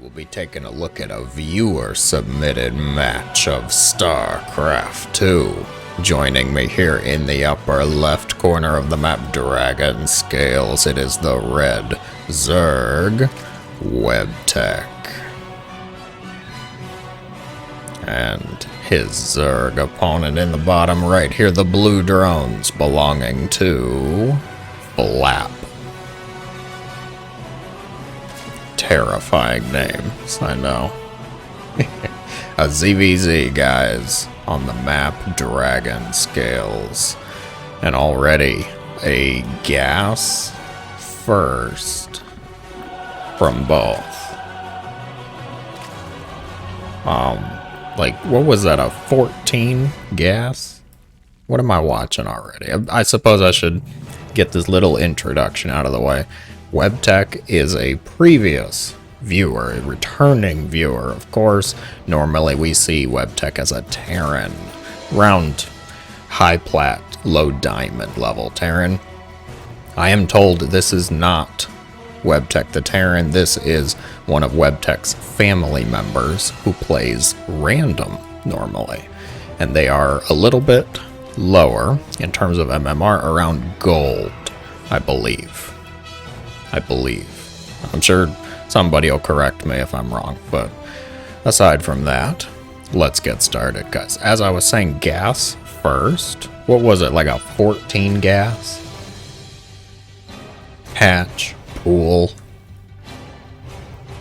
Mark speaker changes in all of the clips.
Speaker 1: We'll be taking a look at a viewer-submitted match of StarCraft 2. Joining me here in the upper left corner of the map, Dragon Scales, it is the red Zerg WebTech. And his Zerg opponent in the bottom right here, the blue drones belonging to Flap. Terrifying names, I know. A ZvZ, guys, on the map, Dragon Scales. And already a gas first from both. Like, what was that, a 14 gas? What am I watching already? I suppose I should get this little introduction out of the way. WebTech is a previous viewer, a returning viewer, of course. Normally we see WebTech as a Terran, round, high plat, low diamond level Terran. I am told this is not WebTech the Terran. This is one of WebTech's family members who plays random normally. And they are a little bit lower in terms of MMR, around gold, I believe. I'm sure somebody will correct me if I'm wrong, but aside from that, let's get started, guys. As I was saying, gas first. What was it, like a 14 gas? Hatch, pool.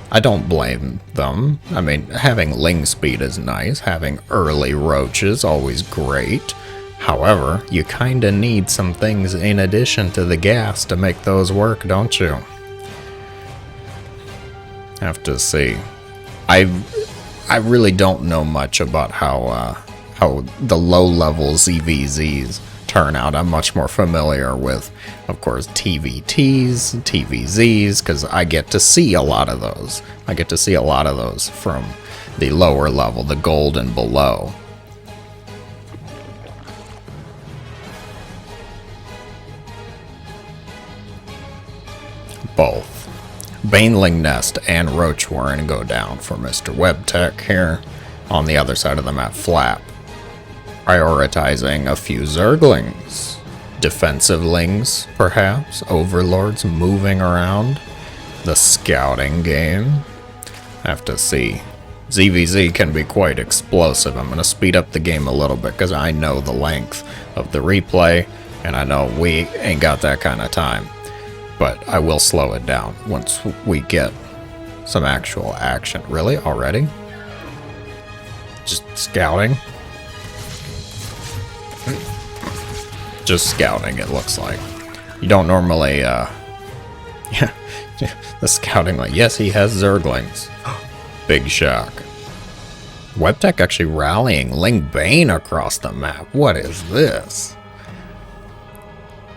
Speaker 1: I don't blame them. I mean, having ling speed is nice. Having early roaches, always great. However, you kinda need some things in addition to the gas to make those work, don't you? Have to see. I really don't know much about how the low-level ZvZs turn out. I'm much more familiar with, of course, TVTs, TVZs, because I get to see a lot of those. I get to see a lot of those from the lower level, the gold and below. Both Baneling Nest and Roach Warren go down for Mr. WebTech here. On the other side of the map, Flap, prioritizing a few Zerglings. Defensivelings, perhaps. Overlords moving around. The scouting game. Have to see. ZvZ can be quite explosive. I'm going to speed up the game a little bit because I know the length of the replay, and I know we ain't got that kind of time. But I will slow it down once we get some actual action. Really? Already? Just scouting? Just scouting, it looks like. You don't normally, yeah, the scouting, like, yes, he has Zerglings. Big shock. WebTech actually rallying Ling Bane across the map. What is this?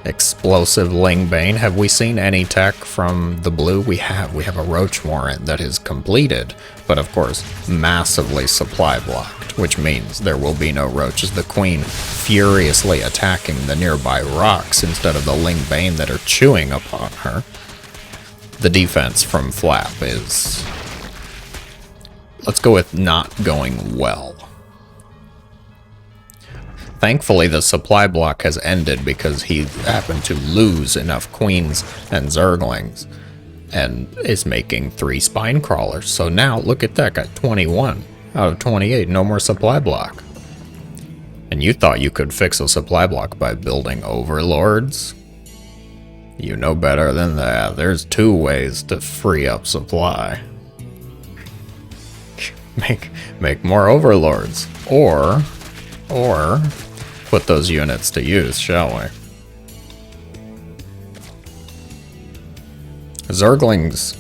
Speaker 1: Explosive Ling Bane. Have we seen any tech from the blue? We have a Roach Warrant that is completed, but of course massively supply blocked, which means there will be no roaches. The Queen furiously attacking the nearby rocks instead of the Ling Bane that are chewing upon her. The defense from Flap is, let's go with, not going well. Thankfully, the supply block has ended because he happened to lose enough queens and zerglings and is making 3 spine crawlers. So now, look at that, got 21 out of 28, no more supply block. And you thought you could fix a supply block by building overlords? You know better than that. There's 2 ways to free up supply. Make more overlords, or put those units to use, shall we? Zerglings,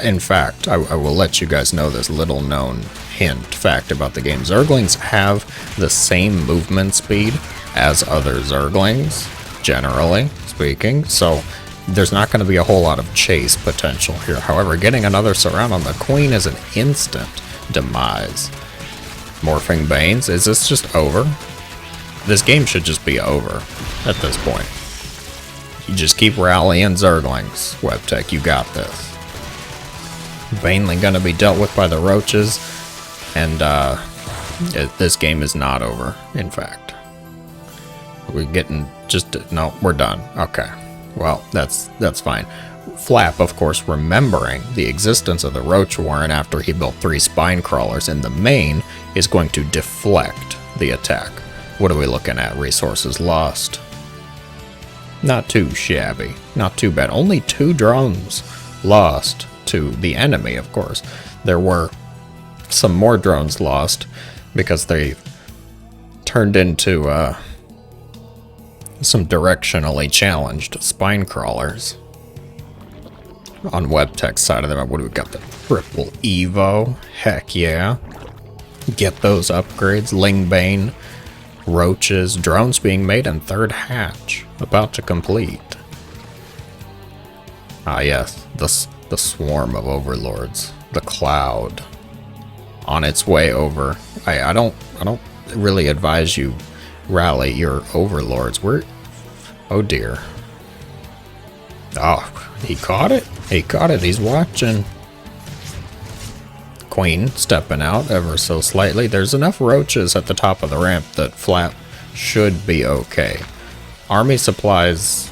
Speaker 1: in fact, I will let you guys know this little known fact about the game. Zerglings have the same movement speed as other Zerglings, generally speaking, so there's not going to be a whole lot of chase potential here. However, getting another surround on the Queen is an instant demise. Morphing Banes, is this just over? This game should just be over at this point. You just keep rallying Zerglings, WebTech, you got this. Mainly gonna be dealt with by the roaches, and this game is not over, in fact. We're getting no, we're done. Okay. Well, that's fine. Flap, of course, remembering the existence of the Roach Warren after he built 3 spine crawlers in the main, is going to deflect the attack. What are we looking at? Resources lost. Not too shabby. Not too bad. Only 2 drones lost to the enemy, of course. There were some more drones lost because they turned into some directionally challenged spine crawlers. On WebTech's side of them, what do we got? The triple Evo. Heck yeah. Get those upgrades. Lingbane, roaches, drones being made in 3rd hatch. About to complete. Ah yes, the swarm of overlords. The cloud. On its way over. I don't really advise you rally your overlords. Oh dear. Oh, he caught it. He caught it. He's watching. Queen stepping out ever so slightly. There's enough roaches at the top of the ramp that Flap should be okay. Army supplies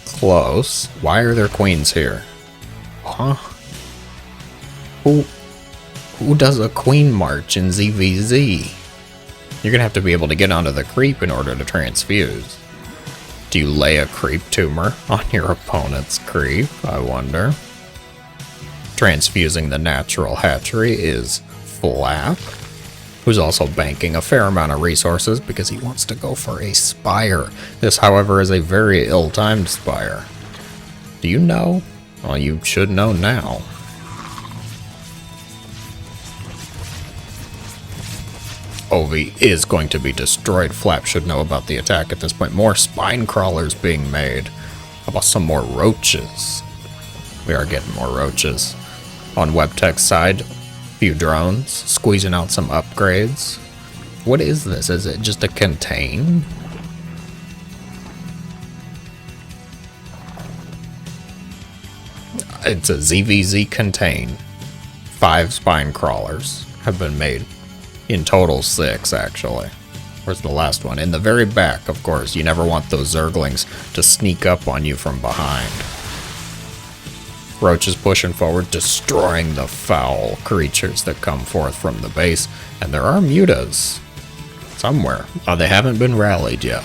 Speaker 1: close. Why are there queens here? Huh? Who does a queen march in ZvZ? You're gonna have to be able to get onto the creep in order to transfuse. Do you lay a creep tumor on your opponent's creep? I wonder. Transfusing the natural hatchery is Flap, who's also banking a fair amount of resources because he wants to go for a spire. This, however, is a very ill-timed spire. Do you know? Well, you should know now. Ovi is going to be destroyed. Flap should know about the attack at this point. More spine crawlers being made. How about some more roaches? We are getting more roaches. On WebTech's side, few drones, squeezing out some upgrades. What is this? Is it just a contain? It's a ZvZ contain. 5 spine crawlers have been made. In total 6, actually. Where's the last one? In the very back, of course. You never want those Zerglings to sneak up on you from behind. Roaches pushing forward, destroying the foul creatures that come forth from the base. And there are Mutas somewhere. Oh, they haven't been rallied yet.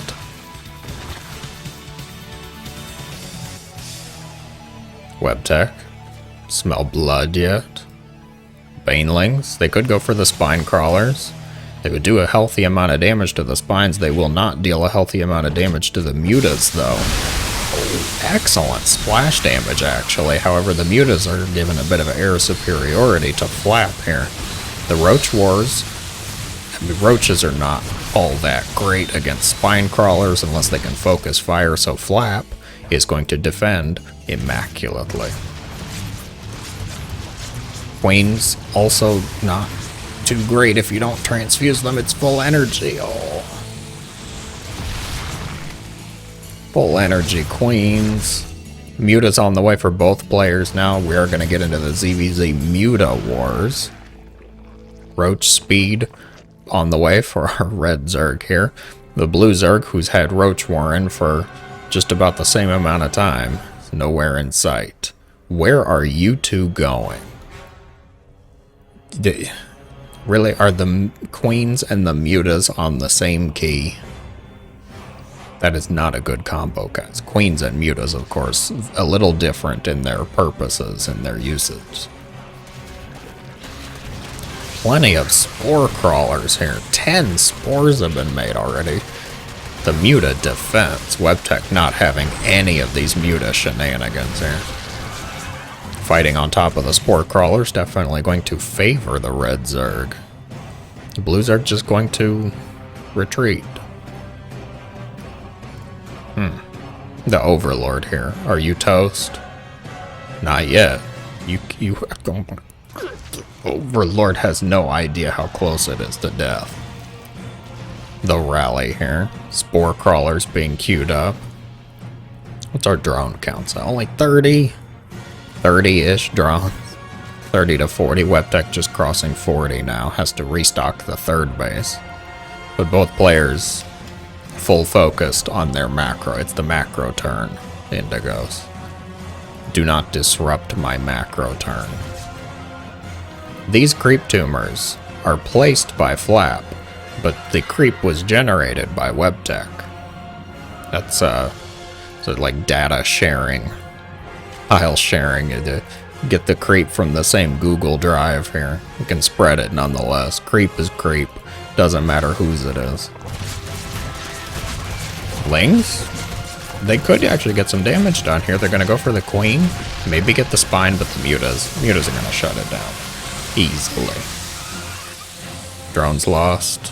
Speaker 1: WebTech. Smell blood yet? Banelings. They could go for the spine crawlers. They would do a healthy amount of damage to the spines. They will not deal a healthy amount of damage to the Mutas, though. Oh, excellent splash damage, actually. However, the Mutas are given a bit of air superiority to Flap here. The Roach Wars, I mean, roaches are not all that great against spine crawlers unless they can focus fire, so Flap is going to defend immaculately. Queens also not too great if you don't transfuse them. It's full energy. Oh. Full energy queens. Muta's on the way for both players now. We are going to get into the ZvZ Muta Wars. Roach speed on the way for our red Zerg here. The blue Zerg, who's had Roach Warren for just about the same amount of time, is nowhere in sight. Where are you two going? Really, are the queens and the mutas on the same key? That is not a good combo, guys. Queens and mutas, of course, a little different in their purposes and their usage. Plenty of spore crawlers here. 10 spores have been made already. The muta defense. WebTech not having any of these muta shenanigans here. Fighting on top of the spore crawlers, definitely going to favor the red Zerg. The blue Zerg just going to retreat. The Overlord here. Are you toast? Not yet. You Overlord has no idea how close it is to death. The rally here. Spore crawlers being queued up. What's our drone count? So only 30. 30-ish drones. 30 to 40. Webtech just crossing 40 now. Has to restock the third base. But both players full focused on their macro. It's the macro turn, Indigos. Do not disrupt my macro turn. These creep tumors are placed by Flap, but the creep was generated by Webtech. That's so like data sharing, file sharing to get the creep from the same Google Drive here. You can spread it nonetheless. Creep is creep. Doesn't matter whose it is. Lings? They could actually get some damage done here. They're going to go for the queen. Maybe get the spine, but the mutas. Mutas are going to shut it down. Easily. Drones lost.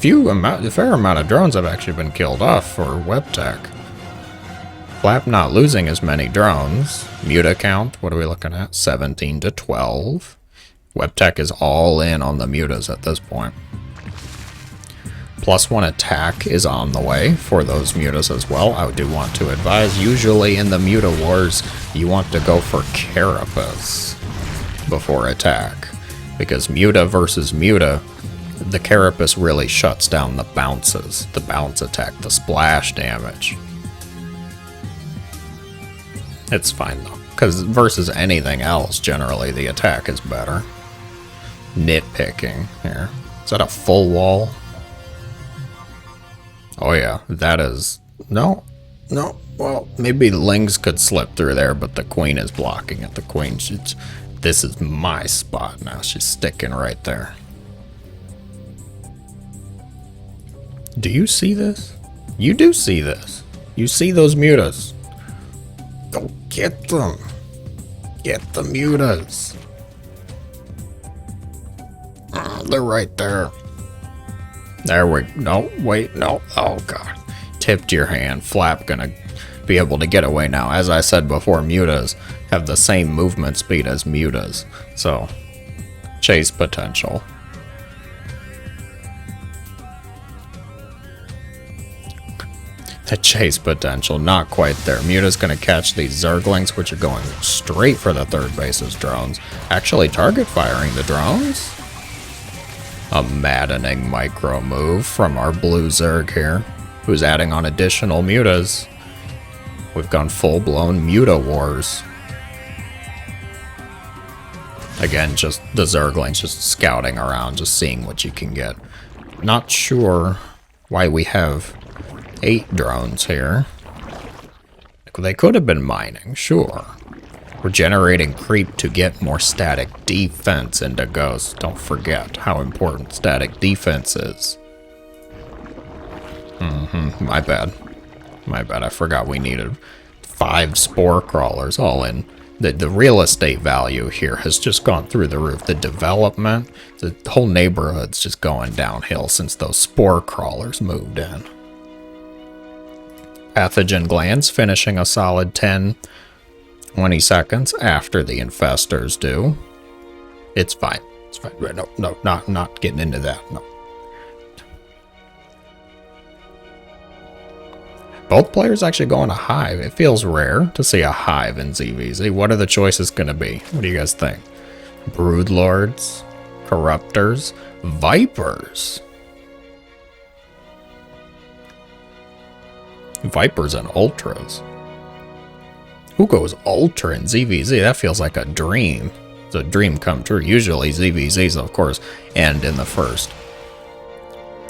Speaker 1: A fair amount of drones have actually been killed off for Webtech. Flap not losing as many drones. Muta count, what are we looking at? 17 to 12. Webtech is all in on the mutas at this point. +1 attack is on the way for those mutas as well. I do want to advise, usually in the muta wars, you want to go for carapace before attack. Because muta versus muta, the carapace really shuts down the bounces, the bounce attack, the splash damage. It's fine though, because versus anything else, generally the attack is better. Nitpicking here. Is that a full wall? Oh yeah, that is... No, well, maybe Lings could slip through there, but the queen is blocking it. The queen, this is my spot now. She's sticking right there. Do you see this? You do see this. You see those mutas. Go get them. Get the mutas. They're right there. There we go. No, wait, no. Oh, God. Tipped your hand. Flap gonna be able to get away now. As I said before, mutas have the same movement speed as mutas. So, chase potential. The chase potential, not quite there. Muta's gonna catch these Zerglings, which are going straight for the third base's drones. Actually target firing the drones? A maddening micro move from our blue Zerg here, who's adding on additional mutas. We've gone full-blown muta wars. Again, just the Zerglings just scouting around, just seeing what you can get. Not sure why we have 8 drones here. They could have been mining, sure. We're generating creep to get more static defense into Ghost. Don't forget how important static defense is. My bad. My bad, I forgot we needed 5 spore crawlers all in. The real estate value here has just gone through the roof. The development, the whole neighborhood's just going downhill since those spore crawlers moved in. Pathogen glands finishing a solid 10-20 seconds after the infestors do. It's fine. It's fine. No, not getting into that. No. Both players actually going a hive. It feels rare to see a hive in ZvZ. What are the choices going to be? What do you guys think? Broodlords, Corruptors, Vipers. Vipers and Ultras. Who goes Ultra in ZvZ? That feels like a dream. It's a dream come true. Usually ZvZs, of course, end in the first.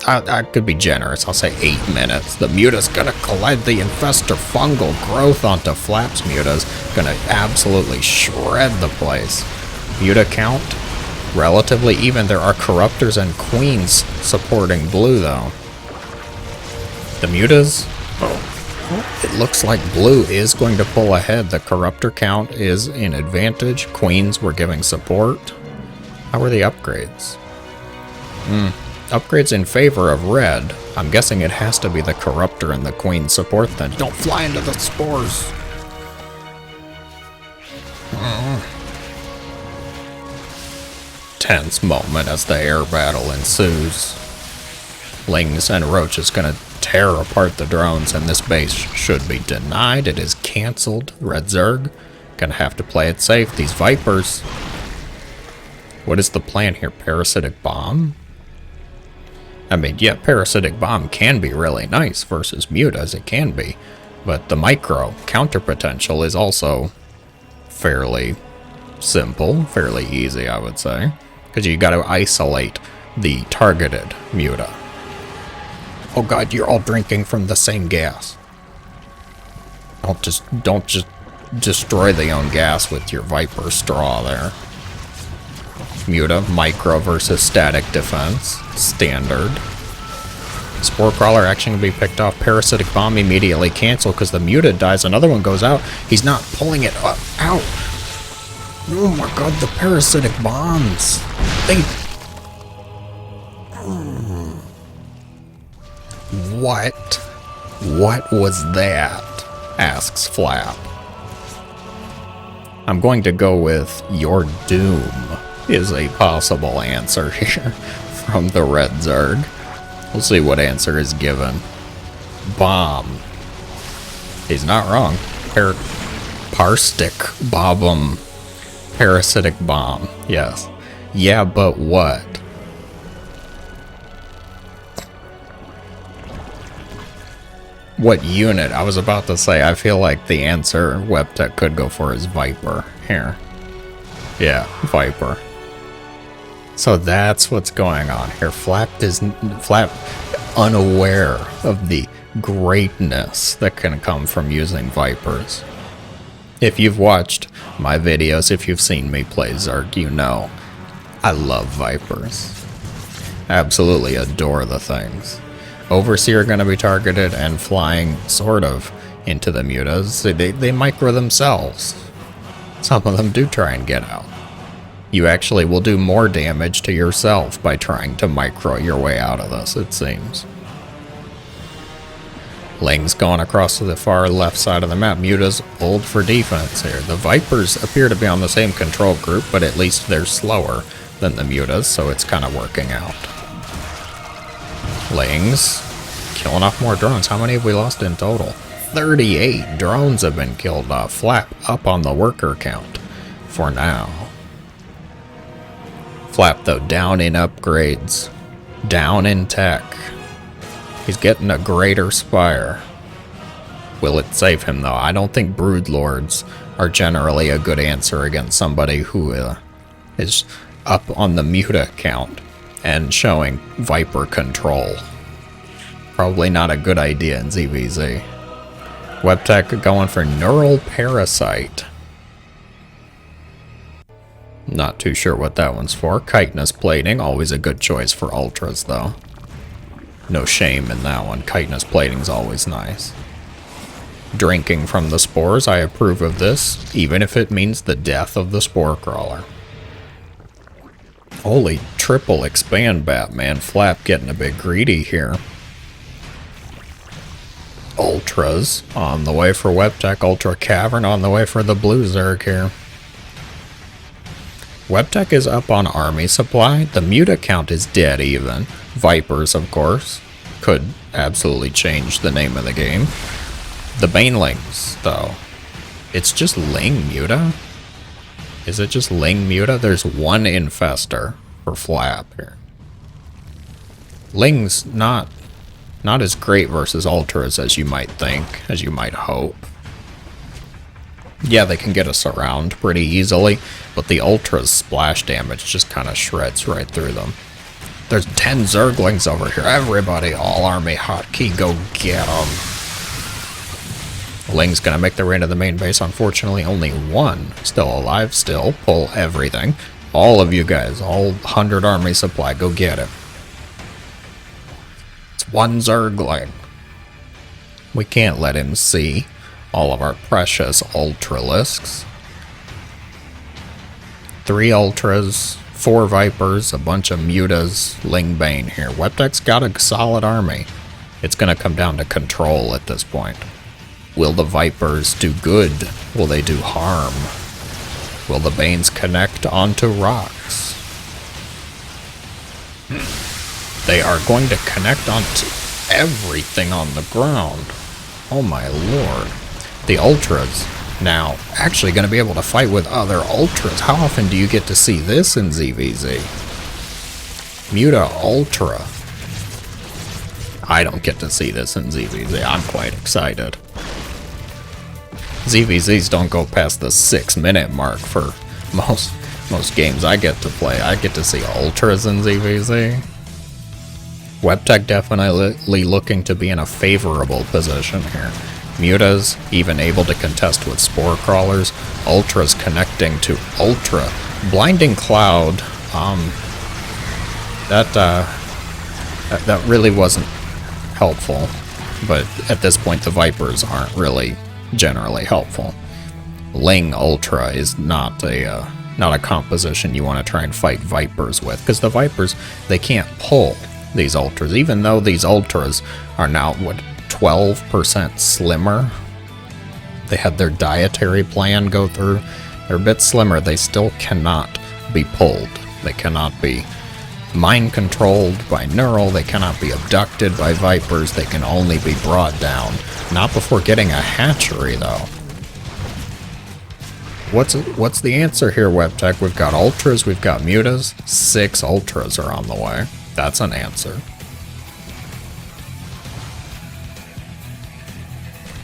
Speaker 1: I could be generous. I'll say 8 minutes. The Muta's gonna collide the Infestor fungal growth onto Flap's Muta's. Gonna absolutely shred the place. Muta count, relatively even. There are Corruptors and Queens supporting blue, though. The Mutas... It looks like blue is going to pull ahead. The Corruptor count is in advantage. Queens were giving support. How are the upgrades? Upgrades in favor of red. I'm guessing it has to be the Corruptor and the Queen support then. Don't fly into the spores. Tense moment as the air battle ensues. Lings and Roach is gonna tear apart the drones, and this base should be denied. It is canceled. Red Zerg gonna have to play it safe. These Vipers. What is the plan here? Parasitic Bomb? I mean, yeah, Parasitic Bomb can be really nice versus Mutas, it can be. But the micro counter potential is also fairly simple, fairly easy, I would say. Because you got to isolate the targeted Muta. Oh god, you're all drinking from the same gas. Don't just destroy the own gas with your Viper straw there. Muta, micro versus static defense. Standard. Spore Crawler action can be picked off. Parasitic Bomb immediately canceled because the Muta dies. Another one goes out. He's not pulling it up, out. Oh my god, the Parasitic Bombs. They... What? What was that? Asks Flap. I'm going to go with your doom is a possible answer here from the Red Zerg. We'll see what answer is given. Bomb. He's not wrong. Parstic Bobum. Parasitic Bomb. Yes. Yeah, but what? What unit? I was about to say, I feel like the answer WebTech could go for is Viper. Here. Yeah, Viper. So that's what's going on here. Flap unaware of the greatness that can come from using Vipers. If you've watched my videos, if you've seen me play Zerg, you know I love Vipers. Absolutely adore the things. Overseer are going to be targeted and flying sort of into the Mutas. They micro themselves. Some of them do try and get out. You actually will do more damage to yourself by trying to micro your way out of this, it seems. Ling's going across to the far left side of the map. Mutas hold for defense here. The Vipers appear to be on the same control group, but at least they're slower than the Mutas, so it's kind of working out. Ling's killing off more drones. How many have we lost in total? 38 drones have been killed off. Flap up on the worker count for now. Flap, though, down in upgrades, down in tech. He's getting a greater spire. Will it save him, though? I don't think Broodlords are generally a good answer against somebody who is up on the Muta count and showing Viper control. Probably not a good idea in ZvZ. WebTech going for Neural Parasite. Not too sure what that one's for. Chitinous Plating, always a good choice for Ultras, though. No shame in that one. Chitinous Plating's always nice. Drinking from the spores, I approve of this, even if it means the death of the Spore Crawler. Holy triple expand Batman. Flap getting a bit greedy here. Ultras on the way for WebTech. Ultra Cavern on the way for the Blue Zerg here. WebTech is up on army supply. The Muta count is dead even. Vipers, of course, could absolutely change the name of the game. The Banelings, though. It's just Ling Muta? Is it just Ling Muta? There's one Infester for Flap here. Ling's not as great versus Ultras as you might think, as you might hope. Yeah, they can get a surround pretty easily, but the Ultra's splash damage just kind of shreds right through them. There's 10 Zerglings over here. Everybody, all army hotkey, go get them. Ling's gonna make their way into the main base. Unfortunately, only one still alive. Still, pull everything. All of you guys, all 100 army supply, go get it. It's one Zergling. We can't let him see all of our precious Ultralisks. 3 Ultras, 4 Vipers, a bunch of Mutas, Ling Bane here. WebTech's got a solid army. It's gonna come down to control at this point. Will the Vipers do good? Will they do harm? Will the Banes connect onto rocks? They are going to connect onto... everything on the ground. Oh my lord. The Ultras now actually going to be able to fight with other Ultras. How often do you get to see this in ZvZ? Muta Ultra. I don't get to see this in ZvZ. I'm quite excited. ZvZs don't go past the 6-minute mark for most games I get to play. I get to see Ultras in ZvZ. WebTech definitely looking to be in a favorable position here. Mutas even able to contest with Spore Crawlers. Ultras connecting to Ultra. Blinding Cloud. That really wasn't helpful. But at this point, the Vipers aren't really generally helpful. Ling Ultra is not a composition you want to try and fight Vipers with, because the Vipers, they can't pull these Ultras, even though these Ultras are now, what, 12% slimmer? They had their dietary plan go through. They're a bit slimmer. They still cannot be pulled. They cannot be mind controlled by Neural. They cannot be abducted by Vipers. They can only be brought down. Not before getting a hatchery, though. What's the answer here, WebTech? We've got Ultras, we've got Mutas. 6 Ultras are on the way. That's an answer.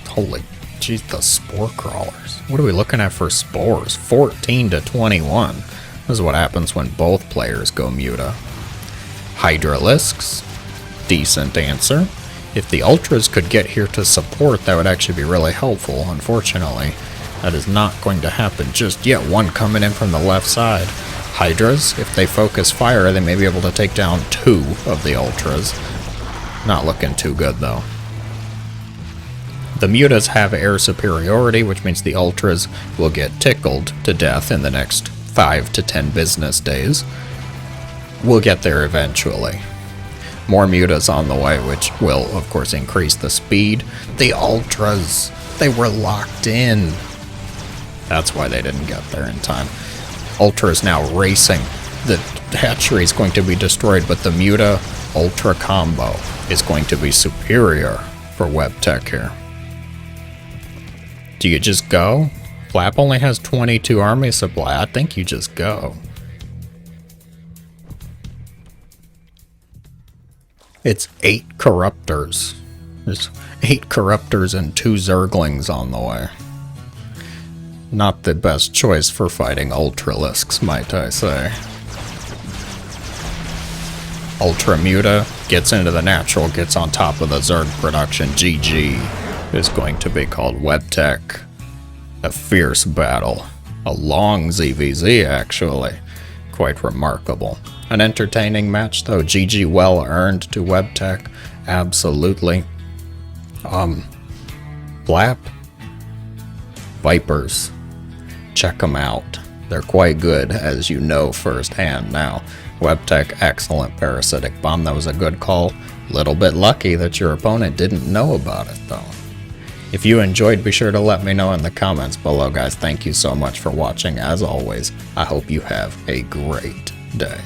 Speaker 1: Holy jeez, the Spore Crawlers. What are we looking at for spores? 14 to 21. This is what happens when both players go Muta. Hydralisks. Decent answer. If the Ultras could get here to support, that would actually be really helpful. Unfortunately, that is not going to happen just yet. One coming in from the left side. Hydras, if they focus fire, they may be able to take down 2 of the Ultras. Not looking too good, though. The Mutas have air superiority, which means the Ultras will get tickled to death in the next 5 to 10 business days. We'll get there eventually. More Mutas on the way, which will, of course, increase the speed. The Ultras, they were locked in. That's why they didn't get there in time. Ultra is now racing. The hatchery is going to be destroyed, but the Muta Ultra combo is going to be superior for WebTech here. Do you just go? Flap only has 22 army supply. I think you just go. It's 8 Corruptors. There's 8 Corruptors and 2 Zerglings on the way. Not the best choice for fighting Ultralisks, might I say. Ultra Muta gets into the natural, gets on top of the Zerg production. GG is going to be called WebTech. A fierce battle. A long ZvZ, actually. Quite remarkable. An entertaining match, though. GG well earned to WebTech. Absolutely. Flap. Vipers. Check them out. They're quite good, as you know firsthand now. WebTech, excellent Parasitic Bomb. That was a good call. Little bit lucky that your opponent didn't know about it, though. If you enjoyed, be sure to let me know in the comments below, guys. Thank you so much for watching. As always, I hope you have a great day.